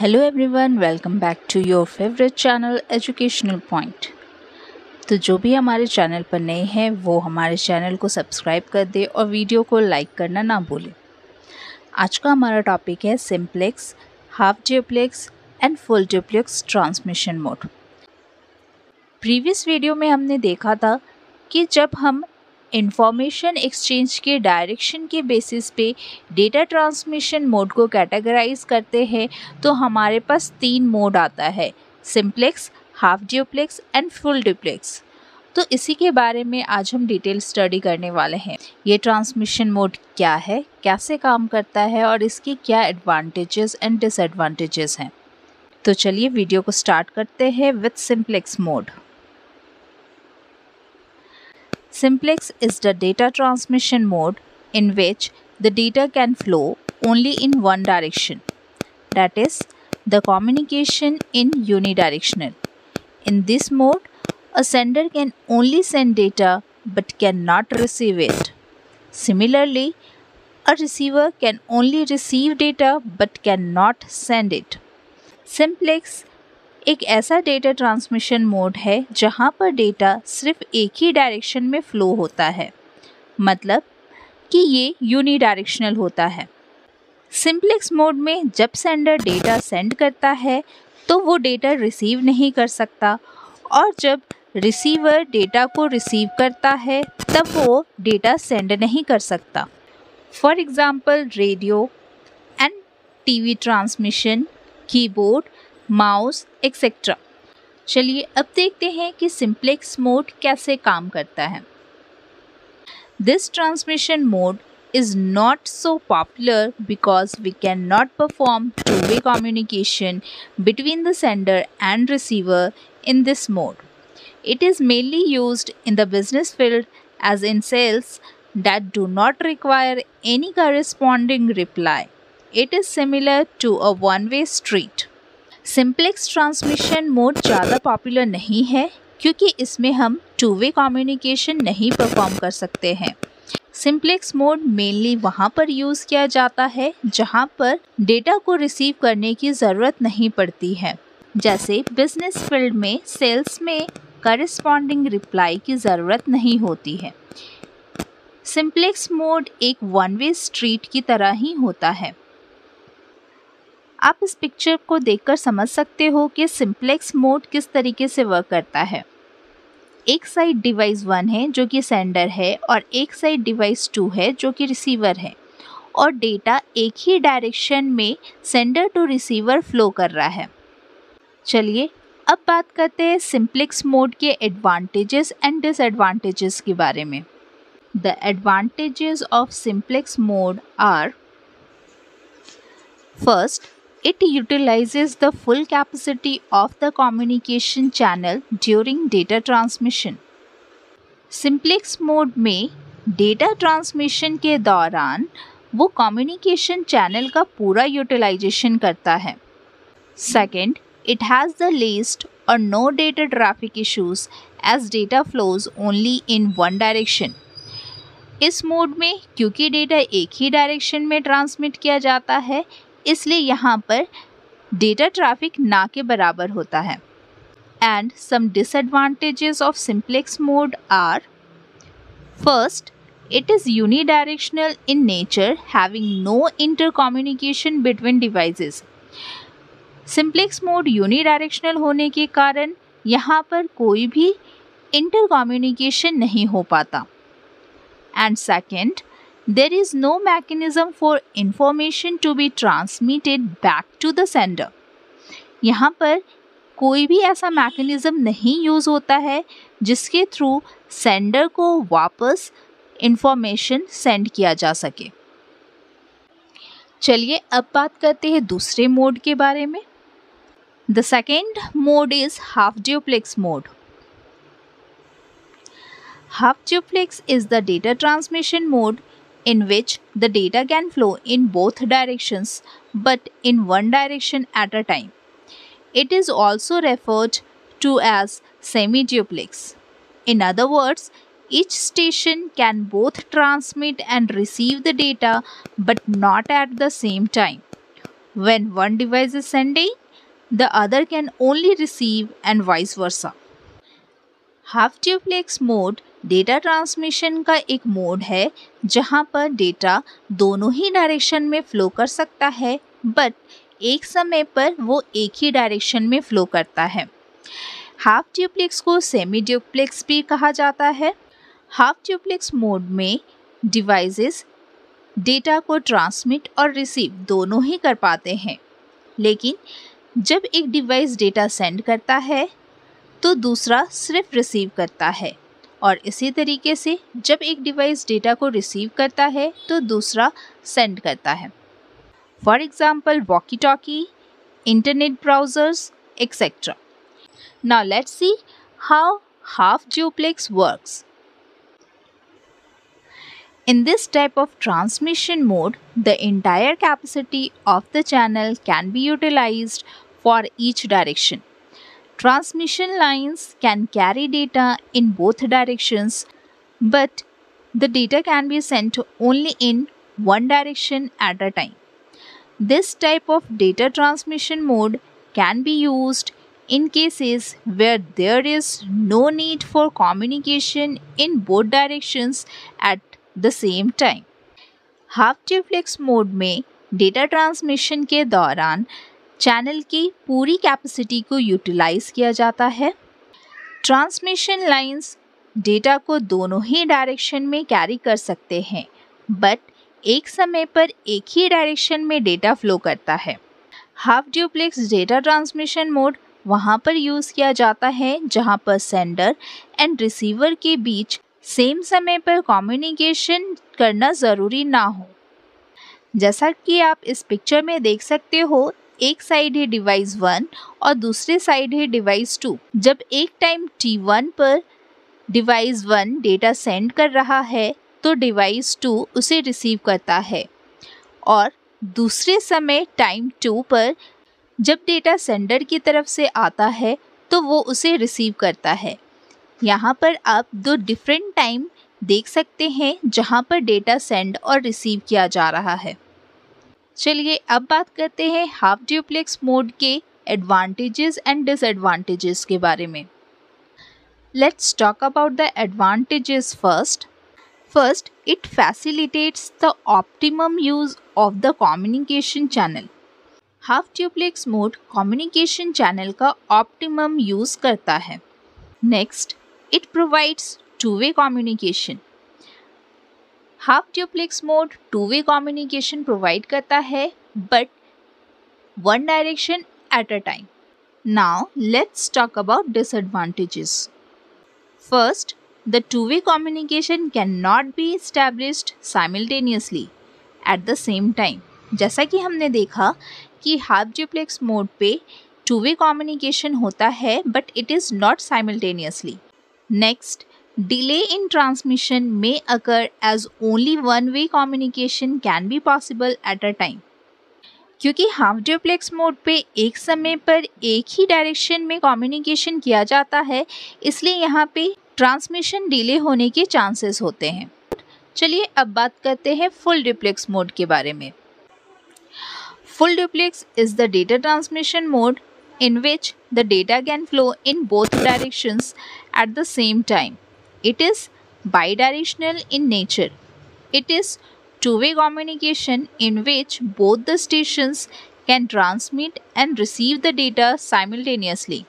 Hello everyone, welcome back to your favourite channel educational point. तो जो भी हमारे चैनल पर नए हैं वो हमारे चैनल को सब्सक्राइब कर दे और वीडियो को लाइक करना ना भूलें। आज का हमारा टॉपिक है simplex, half duplex and full duplex transmission mode. Previous video में हमने देखा था कि जब हम इंफॉर्मेशन एक्सचेंज के डायरेक्शन के बेसिस पे डेटा ट्रांसमिशन मोड को कैटेगराइज करते हैं तो हमारे पास 3 मोड आता है, simplex, half duplex and full duplex. तो इसी के बारे में आज हम डिटेल स्टडी करने वाले हैं। ये ट्रांसमिशन मोड क्या है, कैसे काम करता है और इसके क्या एडवांटेजेस एंड डिसएडवांटेजेस हैं। तो चलिए वीडियो को स्टार्ट करते हैं with simplex mode. Simplex is the data transmission mode in which the data can flow only in one direction, that is, the communication in unidirectional. In this mode, a sender can only send data but cannot receive it. Similarly, a receiver can only receive data but cannot send it. Simplex एक ऐसा data transmission mode है जहाँ पर data सिर्फ एक ही direction में flow होता है, मतलब कि ये यूनिडायरेक्शनल होता है। सिंप्लेक्स मोड में जब सेंडर डेटा सेंड करता है तो वो डेटा रिसीव नहीं कर सकता, और जब रिसीवर डेटा को रिसीव करता है तब वो डेटा सेंड नहीं कर सकता। For example radio and TV transmission, keyboard, mouse etcetera. चलिए अब देखते हैं कि सिंप्लेक्स मोड कैसे काम करता है। This transmission mode is not so popular because we cannot perform two-way communication between the sender and receiver in this mode. It is mainly used in the business field as in sales that do not require any corresponding reply. It is similar to a one-way street. Simplex transmission mode ज़्यादा popular नहीं है क्योंकि इसमें हम two way communication नहीं perform कर सकते हैं। सिंप्लेक्स मोड मेनली वहाँ पर यूज़ किया जाता है जहाँ पर डेटा को रिसीव करने की ज़रूरत नहीं पड़ती है, जैसे बिजनेस फील्ड में सेल्स में करस्पॉन्डिंग रिप्लाई की ज़रूरत नहीं होती है। सिंप्लेक्स मोड एक वन वे स्ट्रीट की तरह ही होता है। आप इस पिक्चर को देखकर समझ सकते हो कि सिंप्लेक्स मोड किस तरीके से वर्क करता है। एक साइड डिवाइस 1 है जो कि सेंडर है और एक साइड डिवाइस 2 है जो कि रिसीवर है, और डेटा एक ही डायरेक्शन में सेंडर टू रिसीवर फ्लो कर रहा है। चलिए अब बात करते हैं सिंप्लेक्स मोड के एडवांटेजेस एंड डिसएडवांटेजेस के बारे में। The advantages of simplex mode are: first, it utilizes the full capacity of the communication channel during data transmission. Simplex mode में डेटा ट्रांसमिशन के दौरान वो कम्युनिकेशन चैनल का पूरा यूटिलाइजेशन करता है। Second, it has the least or no data traffic issues as data flows only in one direction. इस mode में क्योंकि डेटा एक ही डायरेक्शन में ट्रांसमिट किया जाता है, इसलिए यहाँ पर डेटा ट्रैफिक ना के बराबर होता है। And some disadvantages of simplex mode are: first, it is unidirectional in nature, having no inter communication between devices. Simplex mode unidirectional होने के कारण यहाँ पर कोई भी इंटर कम्युनिकेशन नहीं हो पाता। And second, there is no mechanism for information to be transmitted back to the sender. यहाँ पर कोई भी ऐसा मैकेनिज़्म नहीं यूज़ होता है जिसके थ्रू सेंडर को वापस इंफॉर्मेशन सेंड किया जा सके। चलिए अब बात करते हैं दूसरे मोड के बारे में। The second mode is half duplex mode. Half duplex is the data transmission mode in which the data can flow in both directions but in one direction at a time. It is also referred to as semi-duplex. In other words, each station can both transmit and receive the data but not at the same time. When one device is sending, the other can only receive and vice versa. Half duplex mode data transmission का एक mode है जहां पर data दोनों ही direction में flow कर सकता है, बट एक समय पर वो एक ही डायरेक्शन में फ्लो करता है। हाफ ड्यूप्लेक्स को सेमी ड्यूप्लेक्स भी कहा जाता है। हाफ ड्यूप्लेक्स मोड में डिवाइसेस डेटा को ट्रांसमिट और रिसीव दोनों ही कर पाते हैं, लेकिन जब एक डिवाइस डेटा सेंड करता है तो दूसरा सिर्फ रिसीव करता है, और इसी तरीके से जब एक डिवाइस डेटा को रिसीव करता है तो दूसरा सेंड करता है। For example walkie talkie, internet browsers etcetera. Now let's see how half duplex works. In this type of transmission mode, the entire capacity of the channel can be utilized for each direction. Transmission lines can carry data in both directions, but the data can be sent only in one direction at a time. This type of data transmission mode can be used in cases where there is no need for communication in both directions at the same time. Half duplex mode में data transmission के दौरान channel की पूरी capacity को utilise किया जाता है। Transmission lines data को दोनों ही डायरेक्शन में कैरी कर सकते हैं, बट एक समय पर एक ही डायरेक्शन में डेटा फ्लो करता है। Half duplex data transmission mode वहाँ पर यूज़ किया जाता है जहाँ पर सेंडर एंड रिसीवर के बीच सेम समय पर कम्युनिकेशन करना ज़रूरी ना हो। जैसा कि आप इस पिक्चर में देख सकते हो, एक साइड है डिवाइस 1 और दूसरे साइड है डिवाइस 2। जब एक टाइम T1 पर डिवाइस 1 डेटा सेंड कर रहा है तो डिवाइस 2 उसे रिसीव करता है, और दूसरे समय टाइम 2 पर जब डेटा सेंडर की तरफ से आता है तो वो उसे रिसीव करता है। यहाँ पर आप दो डिफरेंट टाइम देख सकते हैं जहाँ पर डेटा सेंड और रिसीव किया जा रहा है। चलिए अब बात करते हैं हाफ ड्यूप्लेक्स मोड के एडवांटेजेस एंड डिसएडवांटेजेस के बारे में। Let's talk about the advantages first. First, it facilitates the optimum use of the communication channel. Half duplex mode communication channel का ऑप्टिमम यूज करता है। Next, it provides two-way communication. हाफ duplex मोड two-way communication provide करता है, but one direction at a time. Now let's talk about disadvantages. First, the two-way communication cannot be established simultaneously at the same time. जैसा कि हमने देखा कि half duplex mode पे two-way communication होता है, but it is not simultaneously. Next, delay in transmission may occur as only one-way communication can be possible at a time. क्योंकि half duplex mode पे एक समय पर एक ही डायरेक्शन में कम्युनिकेशन किया जाता है, इसलिए यहाँ पे ट्रांसमिशन डिले होने के चांसेस होते हैं। चलिए अब बात करते हैं फुल ड्यूप्लेक्स मोड के बारे में। Full duplex is the data transmission mode in which the data can flow in both directions at the same time. It is bidirectional in nature. It is two-way communication in which both the stations can transmit and receive the data simultaneously.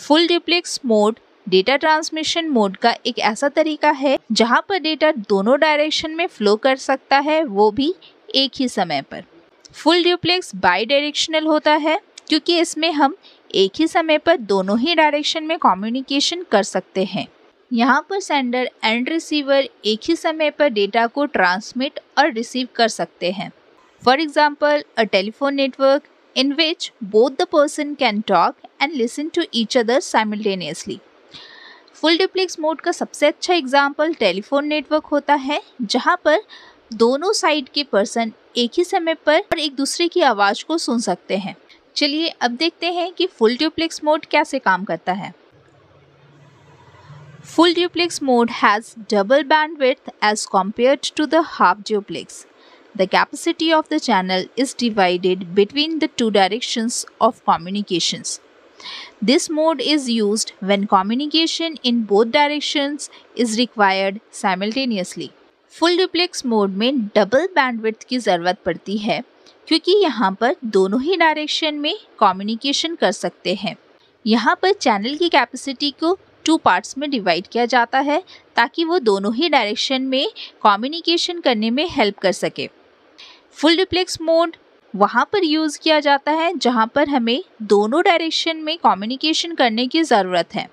Full duplex mode data transmission mode का एक ऐसा तरीका है जहाँ पर data दोनों direction में flow कर सकता है, वो भी एक ही समय पर। फुल ड्यूप्लेक्स बाई डायरेक्शनल होता है क्योंकि इसमें हम एक ही समय पर दोनों ही डायरेक्शन में कम्युनिकेशन कर सकते हैं। यहाँ पर सेंडर एंड रिसीवर एक ही समय पर डेटा को ट्रांसमिट और रिसीव कर सकते हैं। For example, a telephone network in which both the person can talk and listen to each other simultaneously. Full duplex mode का सबसे अच्छा एग्जाम्पल टेलीफोन नेटवर्क होता है जहाँ पर दोनों साइड के पर्सन एक ही समय पर और एक दूसरे की आवाज़ को सुन सकते हैं। चलिए अब देखते हैं कि फुल डुप्लेक्स मोड कैसे काम करता है। Full duplex mode has double bandwidth as compared to the half duplex. the capacity of the channel is divided between the two directions of communications. This mode is used when communication in both directions is required simultaneously. Full duplex mode में double bandwidth की ज़रूरत पड़ती है क्योंकि यहाँ पर दोनों ही direction में कम्युनिकेशन कर सकते हैं। यहाँ पर चैनल की कैपेसिटी को 2 पार्ट्स में डिवाइड किया जाता है ताकि वो दोनों ही डायरेक्शन में कम्युनिकेशन करने में हेल्प कर सके। फुल डुप्लेक्स मोड वहाँ पर यूज़ किया जाता है जहाँ पर हमें दोनों डायरेक्शन में कम्युनिकेशन करने की ज़रूरत है।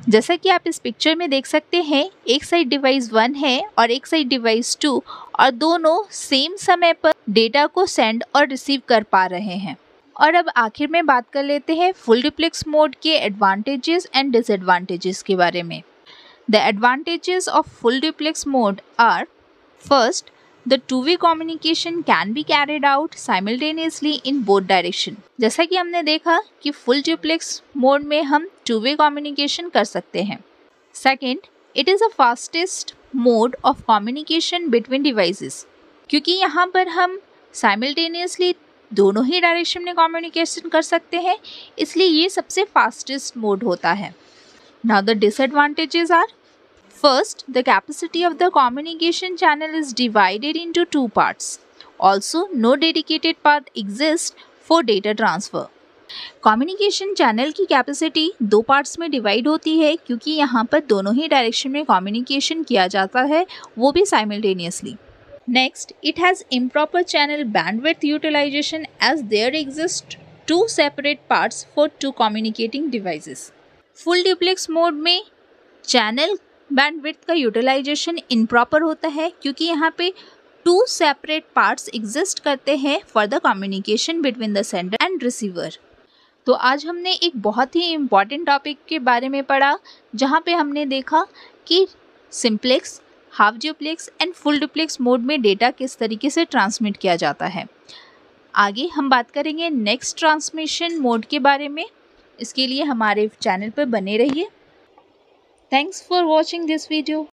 जैसा कि आप इस पिक्चर में देख सकते हैं, एक साइड डिवाइस 1 है और एक साइड डिवाइस 2 और दोनों सेम समय पर डेटा को सेंड और रिसीव कर पा रहे हैं। और अब आखिर में बात कर लेते हैं फुल डुप्लेक्स मोड के एडवांटेजेस एंड डिसएडवांटेजेस के बारे में। The advantages of full duplex mode are, first, the two-way communication can be carried out simultaneously in both direction। जैसा कि हमने देखा कि फुल डुप्लेक्स मोड में हम two-way communication कर सकते हैं। Second, it is the fastest mode of communication between devices। क्योंकि यहाँ पर हम simultaneously दोनों ही डायरेक्शन में कम्युनिकेशन कर सकते हैं, इसलिए ये सबसे फास्टेस्ट मोड होता है। Now the disadvantages are, first, the capacity of the communication channel is divided into 2 parts. Also, no dedicated path exists for data transfer। Communication channel की कैपेसिटी 2 पार्ट्स में डिवाइड होती है क्योंकि यहाँ पर दोनों ही डायरेक्शन में कम्युनिकेशन किया जाता है, वो भी simultaneously. Next, it has improper channel bandwidth utilisation as there exist 2 separate parts for 2 communicating devices. Full duplex mode में चैनल बैंडविड्थ का यूटिलाइजेशन इम्प्रॉपर होता है क्योंकि यहाँ पे 2 सेपरेट पार्ट्स एग्जिस्ट करते हैं for the communication between the sender and receiver. तो आज हमने एक बहुत ही इम्पॉर्टेंट टॉपिक के बारे में पढ़ा जहाँ पे हमने देखा कि simplex, half duplex and full duplex mode में डेटा किस तरीके से ट्रांसमिट किया जाता है। आगे हम बात करेंगे नेक्स्ट ट्रांसमिशन मोड के बारे में। इसके लिए हमारे चैनल पर बने रहिए। Thanks for watching this video.